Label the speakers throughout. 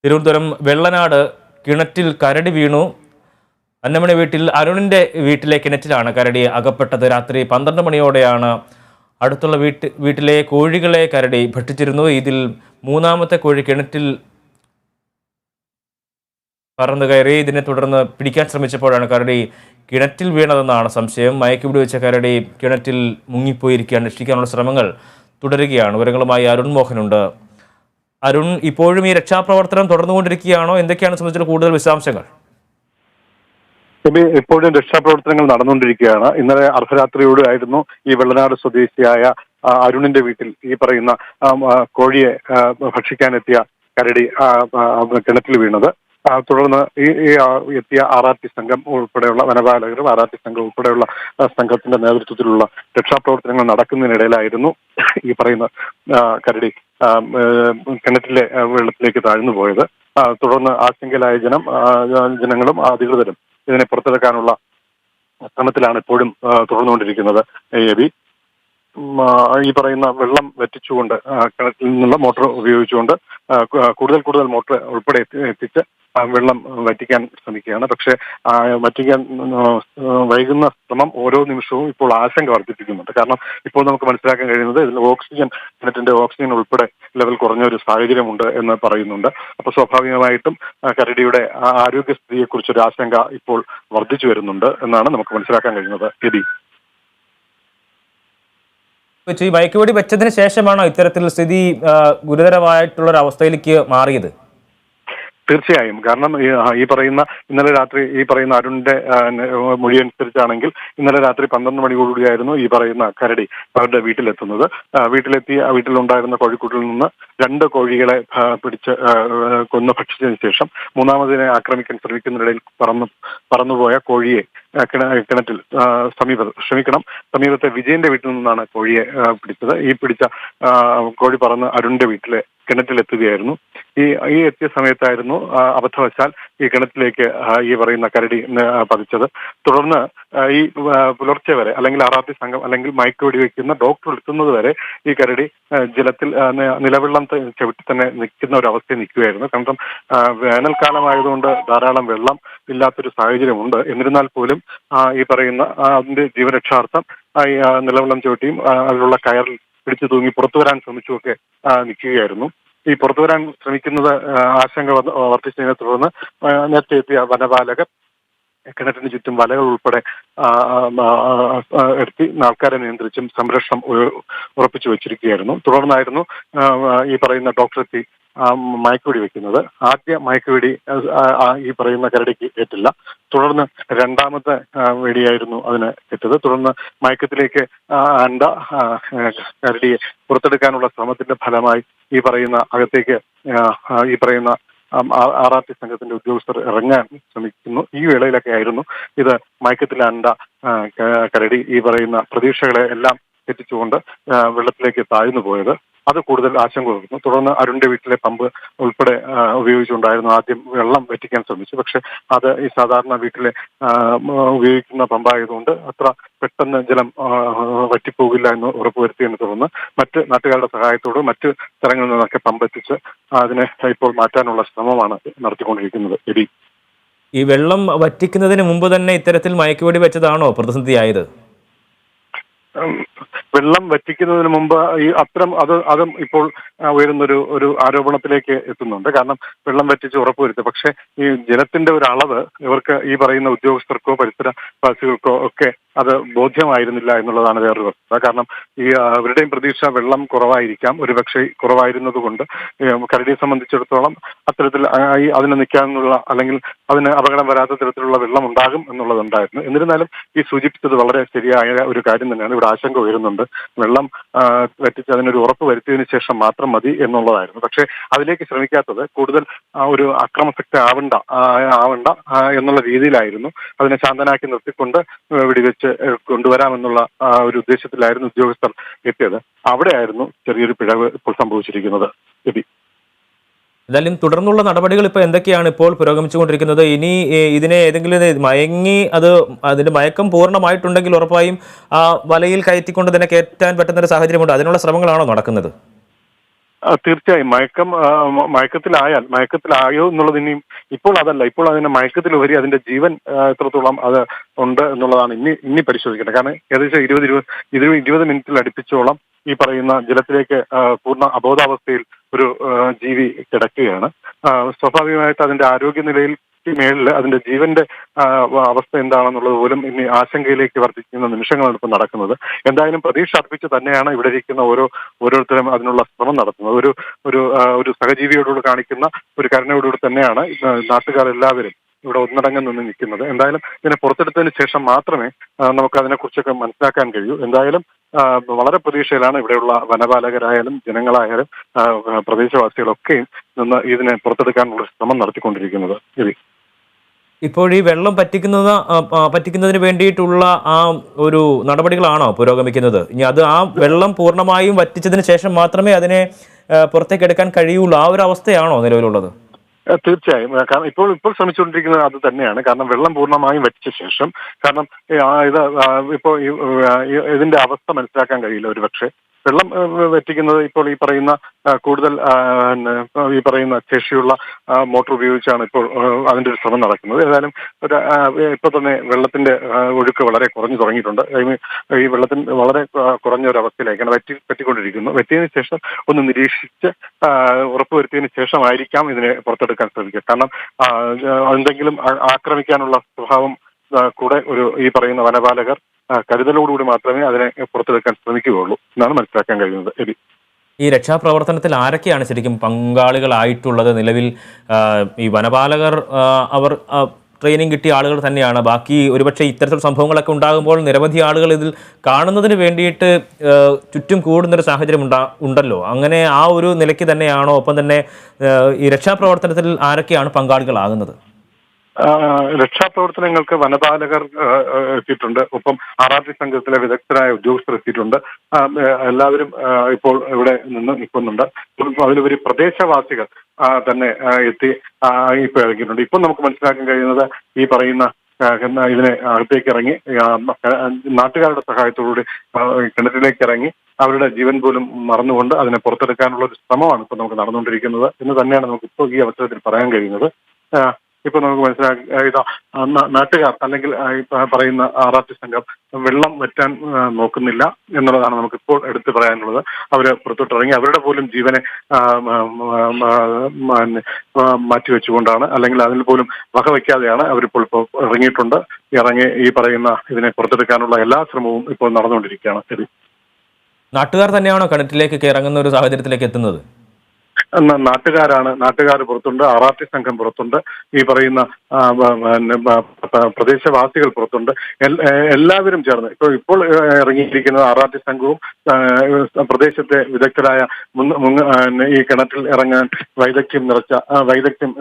Speaker 1: തിരുവനന്തപുരം വെള്ളനാട് കിണറ്റിൽ കരടി വീണു. അന്നമണി വീട്ടിൽ അരുണിൻ്റെ വീട്ടിലെ കിണറ്റിലാണ് കരടി അകപ്പെട്ടത്. രാത്രി 12 മണിയോടെയാണ് അടുത്തുള്ള വീട്ടിലെ കോഴികളെ കരടി ഭക്ഷിച്ചിരുന്നു. ഇതിൽ മൂന്നാമത്തെ കോഴി കിണറ്റിൽ പറന്നു കയറി. ഇതിനെ തുടർന്ന് പിടിക്കാൻ ശ്രമിച്ചപ്പോഴാണ് കരടി കിണറ്റിൽ വീണതെന്നാണ് സംശയം. മയക്കുപിടി വെച്ച കരടി കിണറ്റിൽ മുങ്ങിപ്പോയിരിക്കുകയാണ്. രക്ഷിക്കാനുള്ള ശ്രമങ്ങൾ തുടരുകയാണ്. വിവരങ്ങളുമായി അരുൺ മോഹനുണ്ട്. അരുൺ, ഇപ്പോഴും ഈ രക്ഷാപ്രവർത്തനം തുടർന്നുകൊണ്ടിരിക്കുകയാണോ? എന്തൊക്കെയാണ് സംബന്ധിച്ചുള്ള കൂടുതൽ വിശദാംശങ്ങൾ?
Speaker 2: ഇപ്പോഴും രക്ഷാപ്രവർത്തനങ്ങൾ നടന്നുകൊണ്ടിരിക്കുകയാണ്. ഇന്നലെ അർദ്ധരാത്രിയോടെ ആയിരുന്നു ഈ വെള്ളനാട് സ്വദേശിയായ അരുണിന്റെ വീട്ടിൽ ഈ പറയുന്ന കോഴിയെ ഭക്ഷിക്കാനെത്തിയ കരടി കിണറ്റിൽ വീണത്. തുടർന്ന് ഈ എത്തിയ RRT സംഘം ഉൾപ്പെടെയുള്ള വനപാലകരും RRT സംഘം ഉൾപ്പെടെയുള്ള സംഘത്തിന്റെ നേതൃത്വത്തിലുള്ള രക്ഷാപ്രവർത്തനങ്ങൾ നടക്കുന്നതിനിടയിലായിരുന്നു ഈ പറയുന്ന കരടി കിണറ്റിലെ വെള്ളത്തിലേക്ക് താഴ്ന്നു പോയത്. തുടർന്ന് ആശങ്കയിലായ ജനങ്ങളും അധികൃതരും ഇതിനെ പുറത്തെടുക്കാനുള്ള ശ്രമത്തിലാണ് ഇപ്പോഴും തുടർന്നുകൊണ്ടിരിക്കുന്നത്. ഈ പറയുന്ന വെള്ളം വറ്റിച്ചുകൊണ്ട് കിണറ്റിൽ നിന്നുള്ള മോട്ടോർ ഉപയോഗിച്ചുകൊണ്ട് കൂടുതൽ മോട്ടോർ ഉൾപ്പെടെ എത്തിച്ച് വെള്ളം വറ്റിക്കാൻ ശ്രമിക്കുകയാണ്. പക്ഷേ വറ്റിക്കാൻ വൈകുന്ന ശ്രമം ഓരോ നിമിഷവും ഇപ്പോൾ ആശങ്ക വർദ്ധിപ്പിക്കുന്നുണ്ട്. കാരണം ഇപ്പോൾ നമുക്ക് മനസ്സിലാക്കാൻ കഴിയുന്നത് ഇതിൽ കിണറ്റിന്റെ ഓക്സിജൻ ഉൾപ്പെടെ ലെവൽ കുറഞ്ഞ ഒരു സാഹചര്യമുണ്ട് എന്ന് പറയുന്നുണ്ട്. അപ്പോൾ സ്വാഭാവികമായിട്ടും കരടിയുടെ ആരോഗ്യസ്ഥിതിയെക്കുറിച്ചൊരു ആശങ്ക ഇപ്പോൾ വർദ്ധിച്ചു വരുന്നുണ്ട് എന്നാണ് നമുക്ക് മനസ്സിലാക്കാൻ കഴിയുന്നത്.
Speaker 1: ഈ മയക്കുവെടി വെച്ചതിന് ശേഷമാണോ ഇത്തരത്തിൽ സ്ഥിതി ഗുരുതരമായിട്ടുള്ള അവസ്ഥയിലേക്ക് മാറിയത്?
Speaker 2: തീർച്ചയായും. കാരണം ഈ പറയുന്ന ഇന്നലെ രാത്രി ഈ പറയുന്ന അരുണിന്റെ മൊഴി അനുസരിച്ചാണെങ്കിൽ ഇന്നലെ രാത്രി 12 മണിയോടുകൂടിയായിരുന്നു ഈ പറയുന്ന കരടി അവരുടെ വീട്ടിലെത്തുന്നത്. വീട്ടിലുണ്ടായിരുന്ന കോഴിക്കൂട്ടിൽ നിന്ന് 2 കോഴികളെ പിടിച്ച് കൊന്നു ഭക്ഷിച്ചതിന് ശേഷം മൂന്നാമതിനെ ആക്രമിക്കാൻ ശ്രമിക്കുന്നതിനിടയിൽ പറന്നുപോയ കോഴിയെ കിണറ്റിൽ സമീപത്തെ വിജയന്റെ വീട്ടിൽ നിന്നാണ് കോഴിയെ പിടിച്ചത്. ഈ പിടിച്ച കോഴി പറന്ന് അരുണിന്റെ വീട്ടിലെ കിണറ്റിലെത്തുകയായിരുന്നു. ഈ എത്തിയ സമയത്തായിരുന്നു അബദ്ധവശാൽ ഈ കിണറ്റിലേക്ക് ഈ പറയുന്ന കരടി പതിച്ചത്. തുടർന്ന് ഈ പുലർച്ചെ വരെ അല്ലെങ്കിൽ RRT സംഘം അല്ലെങ്കിൽ മയക്കുവെടി വയ്ക്കുന്ന ഡോക്ടർ എത്തുന്നത് വരെ ഈ കരടി ജലത്തിൽ നിലവെള്ളം ചവിട്ടി തന്നെ നിൽക്കുന്ന ഒരു അവസ്ഥയിൽ നിൽക്കുകയായിരുന്നു. കാരണം വേനൽക്കാലമായതുകൊണ്ട് ധാരാളം വെള്ളം ഇല്ലാത്തൊരു സാഹചര്യമുണ്ട്. എന്നിരുന്നാൽ പോലും ഈ പറയുന്ന അതിന്റെ ജീവരക്ഷാർത്ഥം നിലവെള്ളം ചവിട്ടിയും അതിലുള്ള കയറിൽ പിടിച്ചു തൂങ്ങി പുറത്തു വരാൻ ശ്രമിച്ചുമൊക്കെ നിൽക്കുകയായിരുന്നു. ഈ പുറത്തു വരാൻ ശ്രമിക്കുന്നത് ആശങ്ക വർദ്ധിച്ചതിനെ തുടർന്ന് നേരത്തെ എത്തിയ വനപാലകർ കിണറ്റിന് ചുറ്റും വലകൾ ഉൾപ്പെടെ എടുത്തി ആൾക്കാരെ നിയന്ത്രിച്ചും സംരക്ഷണം ഉറപ്പിച്ചു വെച്ചിരിക്കുകയായിരുന്നു. തുടർന്നായിരുന്നു ഈ പറയുന്ന ഡോക്ടർ എത്തി മയക്കുവെടി വെക്കുന്നത്. ആദ്യ മയക്കുവെടി ഈ പറയുന്ന കരടിക്ക് ഏറ്റില്ല. തുടർന്ന് രണ്ടാമത്തെ വെടിയായിരുന്നു അതിന് എത്തിയത്. തുടർന്ന് മയക്കത്തിലേക്ക് കരടിയെ പുറത്തെടുക്കാനുള്ള ശ്രമത്തിന്റെ ഫലമായി ഈ പറയുന്ന അകത്തേക്ക് ഈ പറയുന്ന RRT സംഘത്തിന്റെ ഉദ്യോഗസ്ഥർ ഇറങ്ങാൻ ശ്രമിക്കുന്നു. ഈ വേളയിലൊക്കെ ആയിരുന്നു ഇത് മയക്കത്തിലെ കരടി ഈ പറയുന്ന പ്രതീക്ഷകളെ എല്ലാം തെറ്റിച്ചുകൊണ്ട് വെള്ളത്തിലേക്ക് താഴ്ന്നു പോയത്. അത് കൂടുതൽ ആശങ്ക ഉയർന്നു. തുടർന്ന് അരുണിന്റെ വീട്ടിലെ പമ്പ് ഉൾപ്പെടെ ഉപയോഗിച്ചുകൊണ്ടായിരുന്നു ആദ്യം വെള്ളം വറ്റിക്കാൻ ശ്രമിച്ചു. പക്ഷെ അത് ഈ സാധാരണ വീട്ടിലെ ഉപയോഗിക്കുന്ന പമ്പായതുകൊണ്ട് അത്ര പെട്ടെന്ന് ജലം വറ്റിപ്പോകില്ല എന്ന് ഉറപ്പുവരുത്തിയതിനെ തുടർന്ന് മറ്റ് നാട്ടുകാരുടെ സഹായത്തോട് മറ്റ് സ്ഥലങ്ങളിൽ നിന്നൊക്കെ പമ്പ് എത്തിച്ച് അതിനെ ഇപ്പോൾ മാറ്റാനുള്ള ശ്രമമാണ് നടത്തിക്കൊണ്ടിരിക്കുന്നത്.
Speaker 1: ഈ വെള്ളം വറ്റിക്കുന്നതിന് മുമ്പ് തന്നെ ഇത്തരത്തിൽ മയക്കുവെടി വെച്ചതാണോ പ്രതിസന്ധിയായത്?
Speaker 2: വെള്ളം വറ്റിക്കുന്നതിന് മുമ്പ് ഈ അതും ഇപ്പോൾ ഉയരുന്നൊരു ആരോപണത്തിലേക്ക് എത്തുന്നുണ്ട്. കാരണം വെള്ളം വറ്റിച്ച് ഉറപ്പുവരുത്തുക. പക്ഷേ ഈ ജലത്തിന്റെ ഒരു അളവ് ഇവർക്ക് ഈ പറയുന്ന ഉദ്യോഗസ്ഥർക്കോ പരിസരവാസികൾക്കോ ഒക്കെ അത് ബോധ്യമായിരുന്നില്ല എന്നുള്ളതാണ് വേറൊരു വസ്തുത. കാരണം ഈ അവരുടെയും പ്രതീക്ഷ വെള്ളം കുറവായിരിക്കാം. ഒരുപക്ഷെ കുറവായിരുന്നത് കൊണ്ട് കരടിയെ സംബന്ധിച്ചിടത്തോളം അത്തരത്തിൽ അതിന് നിൽക്കാനുള്ള അല്ലെങ്കിൽ അതിന് അപകടം വരാത്ത തരത്തിലുള്ള വെള്ളം ഉണ്ടാകും എന്നുള്ളതുണ്ടായിരുന്നു. എന്നിരുന്നാലും ഈ സൂചിപ്പിച്ചത് വളരെ ശരിയായ ഒരു കാര്യം തന്നെയാണ്. ഇവിടെ ആശങ്ക ഉയരുന്നുണ്ട്. വെള്ളം വറ്റിച്ച് അതിനൊരു ഉറപ്പ് വരുത്തിയതിനു ശേഷം മാത്രം മതി എന്നുള്ളതായിരുന്നു. പക്ഷേ അതിലേക്ക് ശ്രമിക്കാത്തത് കൂടുതൽ ഒരു അക്രമാസക്തി ആവണ്ട എന്നുള്ള രീതിയിലായിരുന്നു. അതിനെ ശാന്തനാക്കി നിർത്തിക്കൊണ്ട് വെടിവെച്ച് കൊണ്ടുവരാമെന്നുള്ള ഒരു ഉദ്ദേശത്തിലായിരുന്നു ഉദ്യോഗസ്ഥർ എത്തിയത്. അവിടെയായിരുന്നു ചെറിയൊരു പിഴവ് ഇപ്പോൾ സംഭവിച്ചിരിക്കുന്നത്.
Speaker 1: എന്തായാലും തുടർന്നുള്ള നടപടികൾ ഇപ്പോൾ എന്തൊക്കെയാണ് ഇപ്പോൾ പുരോഗമിച്ചുകൊണ്ടിരിക്കുന്നത്? ഇനി ഇതിനെ ഏതെങ്കിലും മയങ്ങി അതിന്റെ മയക്കം പൂർണ്ണമായിട്ടുണ്ടെങ്കിൽ ഉറപ്പായും വലയിൽ കയറ്റിക്കൊണ്ട് തന്നെ കയറ്റാൻ പറ്റുന്ന ഒരു സാഹചര്യമുണ്ട്. അതിനുള്ള ശ്രമങ്ങളാണോ നടക്കുന്നത്?
Speaker 2: തീർച്ചയായും മയക്കത്തിലായോ എന്നുള്ളത് ഇനിയും ഇപ്പോൾ അതല്ല. ഇപ്പോൾ അതിന്റെ മയക്കത്തിലുപരി അതിന്റെ ജീവൻ എത്രത്തോളം അത് ഉണ്ട് എന്നുള്ളതാണ് ഇനി പരിശോധിക്കേണ്ടത്. കാരണം ഏകദേശം 20 മിനിറ്റിൽ അടുപ്പിച്ചോളം ഈ പറയുന്ന ജലത്തിലേക്ക് പൂർണ്ണ അബോധാവസ്ഥയിൽ ഒരു ജീവി കിടക്കുകയാണ്. സ്വാഭാവികമായിട്ട് അതിന്റെ ആരോഗ്യനിലയിൽ മേളിൽ അതിന്റെ ജീവന്റെ അവസ്ഥ എന്താണെന്നുള്ളത് പോലും ഇനി ആശങ്കയിലേക്ക് വർദ്ധിക്കുന്ന നിമിഷങ്ങളാണ് ഇപ്പോൾ നടക്കുന്നത്. എന്തായാലും പ്രതീക്ഷ അർപ്പിച്ച് തന്നെയാണ് ഇവിടെ ഇരിക്കുന്ന ഓരോരുത്തരും അതിനുള്ള ശ്രമം നടത്തുന്നത്. ഒരു സഹജീവിയോടുകൂടി കാണിക്കുന്ന ഒരു കരുണയോടുകൂടി തന്നെയാണ് നാട്ടുകാരെല്ലാവരും ഇവിടെ ഒന്നടങ്കം നിന്ന് നിൽക്കുന്നത്. എന്തായാലും ഇതിനെ പുറത്തെടുത്തതിന് ശേഷം മാത്രമേ നമുക്ക് അതിനെക്കുറിച്ചൊക്കെ മനസ്സിലാക്കാൻ കഴിയൂ. എന്തായാലും വളരെ പ്രതീക്ഷയിലാണ് ഇവിടെയുള്ള വനപാലകരായാലും ജനങ്ങളായാലും പ്രദേശവാസികളൊക്കെയും നിന്ന് ഇതിനെ പുറത്തെടുക്കാനുള്ള ശ്രമം നടത്തിക്കൊണ്ടിരിക്കുന്നത്.
Speaker 1: ഇപ്പോൾ ഈ വെള്ളം പറ്റിക്കുന്നതിന് വേണ്ടിയിട്ടുള്ള ആ ഒരു നടപടികളാണോ പുരോഗമിക്കുന്നത്? ഇനി അത് ആ വെള്ളം പൂർണ്ണമായും വറ്റിച്ചതിന് ശേഷം മാത്രമേ അതിനെ പുറത്തേക്ക് എടുക്കാൻ കഴിയുള്ളൂ, ആ ഒരു അവസ്ഥയാണോ നിലവിലുള്ളത്?
Speaker 2: തീർച്ചയായും. കാരണം ഇപ്പോൾ ശ്രമിച്ചുകൊണ്ടിരിക്കുന്നത് അത് തന്നെയാണ്. കാരണം വെള്ളം പൂർണ്ണമായും വറ്റിച്ച ശേഷം, കാരണം ഇപ്പോൾ ഇതിന്റെ അവസ്ഥ മനസ്സിലാക്കാൻ കഴിയില്ല ഒരു പക്ഷേ. വെള്ളം വറ്റിക്കുന്നത് ഇപ്പോൾ ഈ പറയുന്ന കൂടുതൽ ഈ പറയുന്ന ശേഷിയുള്ള മോട്ടോർ ഉപയോഗിച്ചാണ് ഇപ്പോൾ അതിന്റെ ഒരു ശ്രമം നടക്കുന്നത്. ഏതായാലും ഇപ്പോൾ തന്നെ വെള്ളത്തിന്റെ ഒഴുക്ക് വളരെ കുറഞ്ഞു തുടങ്ങിയിട്ടുണ്ട്. ഈ വെള്ളത്തിന് വളരെ കുറഞ്ഞ ഒരു അവസ്ഥയിലേക്കാണ് പറ്റിക്കൊണ്ടിരിക്കുന്നു. വറ്റിയതിനു ശേഷം ഒന്ന് നിരീക്ഷിച്ച് ഉറപ്പുവരുത്തിയതിനു ശേഷമായിരിക്കാം ഇതിനെ പുറത്തെടുക്കാൻ ശ്രമിക്കുക. കാരണം എന്തെങ്കിലും ആക്രമിക്കാനുള്ള സ്വഭാവം കൂടെ ഈ പറയുന്ന വനപാലകർ കരുതലോടുകൂടി മാത്രമേ അതിനെ പുറത്തെടുക്കാൻ ശ്രമിക്കുകയുള്ളൂ എന്നാണ് മനസ്സിലാക്കാൻ കഴിയുന്നത്.
Speaker 1: ഈ രക്ഷാപ്രവർത്തനത്തിൽ ആരൊക്കെയാണ് ശരിക്കും പങ്കാളികളായിട്ടുള്ളത്? നിലവിൽ ഈ വനപാലകർ അവർ ട്രെയിനിങ് കിട്ടിയ ആളുകൾ തന്നെയാണ്. ബാക്കി ഒരുപക്ഷെ ഇത്തരത്തിലുള്ള സംഭവങ്ങളൊക്കെ ഉണ്ടാകുമ്പോൾ നിരവധി ആളുകൾ ഇതിൽ കാണുന്നതിന് വേണ്ടിയിട്ട് ചുറ്റും കൂടുന്നൊരു സാഹചര്യം ഉണ്ടല്ലോ. അങ്ങനെ ആ ഒരു നിലയ്ക്ക് തന്നെയാണോ? ഒപ്പം തന്നെ ഈ രക്ഷാപ്രവർത്തനത്തിൽ ആരൊക്കെയാണ് പങ്കാളികളാകുന്നത്?
Speaker 2: രക്ഷാപ്രവർത്തനങ്ങൾക്ക് വനപാലകർ എത്തിയിട്ടുണ്ട്. ഒപ്പം RRT സംഘത്തിലെ വിദഗ്ധരായ ഉദ്യോഗസ്ഥർ എത്തിയിട്ടുണ്ട്. എല്ലാവരും ഇപ്പോൾ ഇവിടെ നിന്ന് നിൽക്കുന്നുണ്ട്. അതിലുപരി പ്രദേശവാസികൾ തന്നെ എത്തി ഇപ്പോൾ ഇറങ്ങിയിട്ടുണ്ട്. ഇപ്പം നമുക്ക് മനസ്സിലാക്കാൻ കഴിയുന്നത് ഈ പറയുന്ന ഇതിനെ അകത്തേക്ക് ഇറങ്ങി നാട്ടുകാരുടെ സഹായത്തോടുകൂടി കിണറ്റിലേക്ക് ഇറങ്ങി അവരുടെ ജീവൻ പോലും മറന്നുകൊണ്ട് അതിനെ പുറത്തെടുക്കാനുള്ള ഒരു ശ്രമമാണ് ഇപ്പോൾ നമുക്ക് നടന്നുകൊണ്ടിരിക്കുന്നത് എന്ന് തന്നെയാണ് നമുക്ക് ഇപ്പോൾ ഈ അവസരത്തിൽ പറയാൻ കഴിയുന്നത്. ഇപ്പൊ നമുക്ക് മനസ്സിലാക്കി നാട്ടുകാർ അല്ലെങ്കിൽ പറയുന്ന RRT സംഘം വെള്ളം വറ്റാൻ നോക്കുന്നില്ല എന്നുള്ളതാണ് നമുക്കിപ്പോൾ എടുത്തു പറയാനുള്ളത്. അവര് പുറത്തോട്ടിറങ്ങി അവരുടെ പോലും ജീവനെ മാറ്റിവെച്ചുകൊണ്ടാണ്, അല്ലെങ്കിൽ അതിൽ പോലും വകവയ്ക്കാതെയാണ് അവരിപ്പോൾ ഇറങ്ങി ഈ പറയുന്ന ഇതിനെ പുറത്തെടുക്കാനുള്ള എല്ലാ ശ്രമവും ഇപ്പോൾ നടന്നുകൊണ്ടിരിക്കുകയാണ്.
Speaker 1: നാട്ടുകാർ തന്നെയാണോ കിണറ്റിലേക്ക് ഇറങ്ങുന്ന ഒരു സാഹചര്യത്തിലേക്ക് എത്തുന്നത്?
Speaker 2: നാട്ടുകാർ പുറത്തുണ്ട്, RRT സംഘം പുറത്തുണ്ട്, ഈ പറയുന്ന പ്രദേശവാസികൾ പുറത്തുണ്ട്. എല്ലാവരും ചേർന്ന് ഇപ്പോൾ ഇറങ്ങിയിരിക്കുന്നത് RRT സംഘവും പ്രദേശത്തെ വിദഗ്ധരായ ഈ കിണറ്റിൽ ഇറങ്ങാൻ വൈദഗ്ധ്യം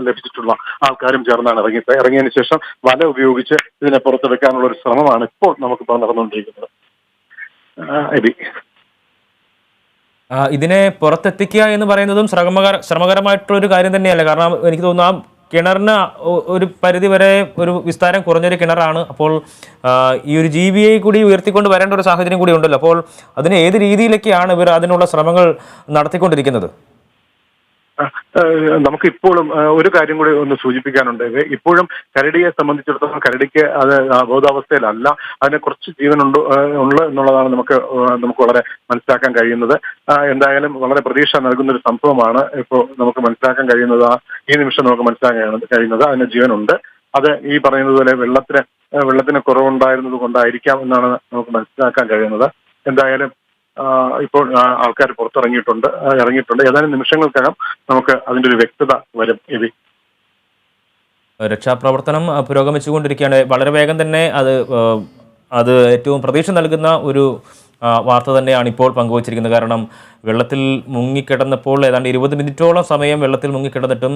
Speaker 2: ലഭിച്ചിട്ടുള്ള ആൾക്കാരും ചേർന്നാണ് ഇറങ്ങിയതിനു ശേഷം വല ഉപയോഗിച്ച് ഇതിനെ പുറത്തെടുക്കാനുള്ള ഒരു ശ്രമമാണ് ഇപ്പോൾ നമുക്കിപ്പോൾ നടന്നുകൊണ്ടിരിക്കുന്നത്.
Speaker 1: ഇതിനെ പുറത്തെത്തിക്കുക എന്ന് പറയുന്നതും ശ്രമകരമായിട്ടുള്ളൊരു കാര്യം തന്നെയല്ല. കാരണം എനിക്ക് തോന്നുന്നു ആ കിണറിന് ഒരു പരിധിവരെ ഒരു വിസ്താരം കുറഞ്ഞൊരു കിണറാണ്. അപ്പോൾ ഈ ഒരു ജീവിയെ കൂടി ഉയർത്തിക്കൊണ്ട് വരേണ്ട ഒരു സാഹചര്യം കൂടി ഉണ്ടല്ലോ. അപ്പോൾ അതിന് ഏത് രീതിയിലൊക്കെയാണ് ഇവർ അതിനുള്ള ശ്രമങ്ങൾ നടത്തിക്കൊണ്ടിരിക്കുന്നത്?
Speaker 2: നമുക്കിപ്പോഴും ഒരു കാര്യം കൂടി ഒന്ന് സൂചിപ്പിക്കാനുണ്ട്. ഇപ്പോഴും കരടിയെ സംബന്ധിച്ചിടത്തോളം കരടിക്ക് അത് ബോധാവസ്ഥയിലല്ല, അതിനെ കുറച്ച് ജീവനുണ്ട് എന്നുള്ളതാണ് നമുക്ക് വളരെ മനസ്സിലാക്കാൻ കഴിയുന്നത്. എന്തായാലും വളരെ പ്രതീക്ഷ നൽകുന്ന ഒരു സംഭവമാണ് ഇപ്പോൾ നമുക്ക് മനസ്സിലാക്കാൻ കഴിയുന്നത്. ഈ നിമിഷം നമുക്ക് മനസ്സിലാക്കാൻ കഴിയുന്നത് അതിന് ജീവനുണ്ട്. അത് ഈ പറയുന്നത് പോലെ വെള്ളത്തിന് കുറവുണ്ടായിരുന്നത് കൊണ്ടായിരിക്കാം എന്നാണ് നമുക്ക് മനസ്സിലാക്കാൻ കഴിയുന്നത്. എന്തായാലും ഇപ്പോൾ ആൾക്കാർ പുറത്തിറങ്ങിയിട്ടുണ്ട്. ഏതാനും നിമിഷങ്ങൾക്കകം നമുക്ക് അതിൻ്റെ ഒരു വ്യക്തത വരും.
Speaker 1: രക്ഷാപ്രവർത്തനം പുരോഗമിച്ചുകൊണ്ടിരിക്കുകയാണ്. വളരെ വേഗം തന്നെ അത് ഏറ്റവും പ്രതീക്ഷ നൽകുന്ന ഒരു വാർത്ത തന്നെയാണ് ഇപ്പോൾ പങ്കുവച്ചിരിക്കുന്നത്. കാരണം വെള്ളത്തിൽ മുങ്ങിക്കിടന്നപ്പോൾ ഏതാണ്ട് 20 മിനിറ്റോളം സമയം വെള്ളത്തിൽ മുങ്ങിക്കിടന്നിട്ടും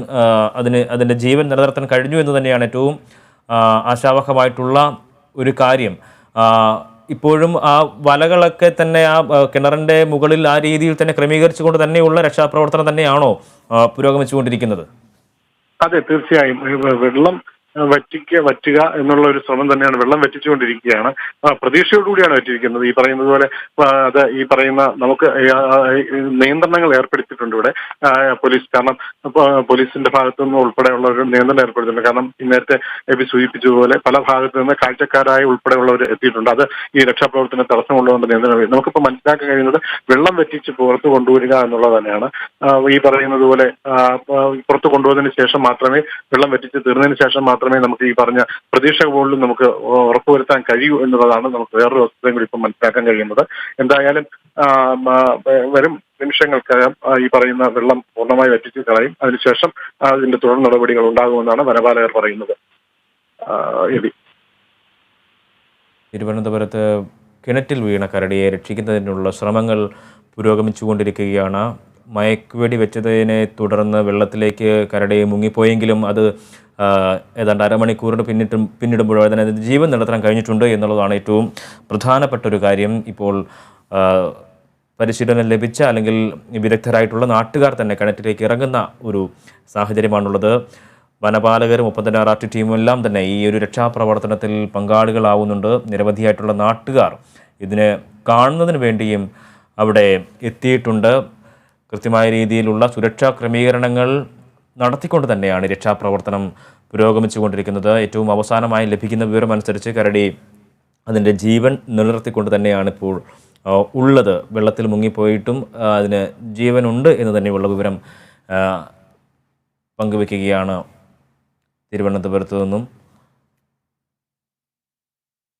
Speaker 1: അതിൻ്റെ ജീവൻ നിലനിർത്താൻ കഴിഞ്ഞു എന്ന് തന്നെയാണ് ഏറ്റവും ആശാവഹമായിട്ടുള്ള ഒരു കാര്യം. ഇപ്പോഴും ആ വലകളൊക്കെ തന്നെ ആ കിണറിൻ്റെ മുകളിൽ ആ രീതിയിൽ തന്നെ ക്രമീകരിച്ചുകൊണ്ട് തന്നെയുള്ള രക്ഷാപ്രവർത്തനം തന്നെയാണോ പുരോഗമിച്ചുകൊണ്ടിരിക്കുന്നത്?
Speaker 2: അതെ, തീർച്ചയായും. വെള്ളം വറ്റുക എന്നുള്ള ഒരു ശ്രമം തന്നെയാണ്. വെള്ളം വറ്റിച്ചുകൊണ്ടിരിക്കുകയാണ്. പ്രതീക്ഷയോടുകൂടിയാണ് വറ്റിയിരിക്കുന്നത്. ഈ പറയുന്നത് പോലെ അത് ഈ പറയുന്ന നമുക്ക് നിയന്ത്രണങ്ങൾ ഏർപ്പെടുത്തിയിട്ടുണ്ട് ഇവിടെ പോലീസ്. കാരണം പോലീസിന്റെ ഭാഗത്തു നിന്ന് ഉൾപ്പെടെയുള്ള ഒരു നിയന്ത്രണം ഏർപ്പെടുത്തിയിട്ടുണ്ട്. കാരണം നേരത്തെ സൂചിപ്പിച്ചതുപോലെ പല ഭാഗത്തു നിന്ന് കാഴ്ചക്കാരായ ഉൾപ്പെടെയുള്ളവർ എത്തിയിട്ടുണ്ട്. അത് ഈ രക്ഷാപ്രവർത്തന തടസ്സമുള്ളതുകൊണ്ട് നിയന്ത്രണം നമുക്കിപ്പോൾ മനസ്സിലാക്കാൻ കഴിയുന്നത് വെള്ളം വറ്റിച്ച് പുറത്ത് കൊണ്ടുവരിക എന്നുള്ളത് തന്നെയാണ്. ഈ പറയുന്നത് പോലെ പുറത്ത് കൊണ്ടുവന്നതിന് ശേഷം മാത്രമേ, വെള്ളം വറ്റിച്ച് തീർന്നതിന് ശേഷം മാത്രമേ നമുക്ക് ഈ പറഞ്ഞ പ്രതീക്ഷ പോലും നമുക്ക് ഉറപ്പുവരുത്താൻ കഴിയൂ എന്നുള്ളതാണ് നമുക്ക് വേറൊരു വസ്തുതയും കൂടി ഇപ്പം മനസ്സിലാക്കാൻ കഴിയുന്നത്. എന്തായാലും വരും നിമിഷങ്ങൾക്കകം ഈ പറയുന്ന വെള്ളം പൂർണ്ണമായി വറ്റിച്ച് കളയും. അതിനുശേഷം അതിന്റെ തുടർ നടപടികൾ ഉണ്ടാകുമെന്നാണ് വനപാലകർ പറയുന്നത്.
Speaker 1: തിരുവനന്തപുരത്ത് കിണറ്റിൽ വീണ കരടിയെ രക്ഷിക്കുന്നതിനുള്ള ശ്രമങ്ങൾ പുരോഗമിച്ചുകൊണ്ടിരിക്കുകയാണ്. മയക്കുവെടി വെച്ചതിനെ തുടർന്ന് വെള്ളത്തിലേക്ക് കരടി മുങ്ങിപ്പോയെങ്കിലും അത് ഏതാണ്ട് അരമണിക്കൂറിന് പിന്നിടുമ്പോഴോ അതിന് ജീവൻ നിലനിർത്താൻ കഴിഞ്ഞിട്ടുണ്ട് എന്നുള്ളതാണ് ഏറ്റവും പ്രധാനപ്പെട്ട ഒരു കാര്യം. ഇപ്പോൾ പരിശീലനം ലഭിച്ച അല്ലെങ്കിൽ വിദഗ്ധരായിട്ടുള്ള നാട്ടുകാർ തന്നെ കിണറ്റിലേക്ക് ഇറങ്ങുന്ന ഒരു സാഹചര്യമാണുള്ളത്. വനപാലകരും ഒപ്പം തന്നെ RRT ടീമും എല്ലാം തന്നെ ഈ ഒരു രക്ഷാപ്രവർത്തനത്തിൽ പങ്കാളികളാവുന്നുണ്ട്. നിരവധിയായിട്ടുള്ള നാട്ടുകാർ ഇതിനെ കാണുന്നതിന് വേണ്ടിയും അവിടെ എത്തിയിട്ടുണ്ട്. കൃത്യമായ രീതിയിലുള്ള സുരക്ഷാ ക്രമീകരണങ്ങൾ നടത്തിക്കൊണ്ട് തന്നെയാണ് രക്ഷാപ്രവർത്തനം പുരോഗമിച്ചുകൊണ്ടിരിക്കുന്നത്. ഏറ്റവും അവസാനമായി ലഭിക്കുന്ന വിവരമനുസരിച്ച് കരടി അതിൻ്റെ ജീവൻ നിലനിർത്തിക്കൊണ്ട് തന്നെയാണ് ഇപ്പോൾ ഉള്ളത്. വെള്ളത്തിൽ മുങ്ങിപ്പോയിട്ടും അതിന് ജീവനുണ്ട് എന്ന് തന്നെയുള്ള വിവരം പങ്കുവയ്ക്കുകയാണ് തിരുവനന്തപുരത്ത് നിന്നും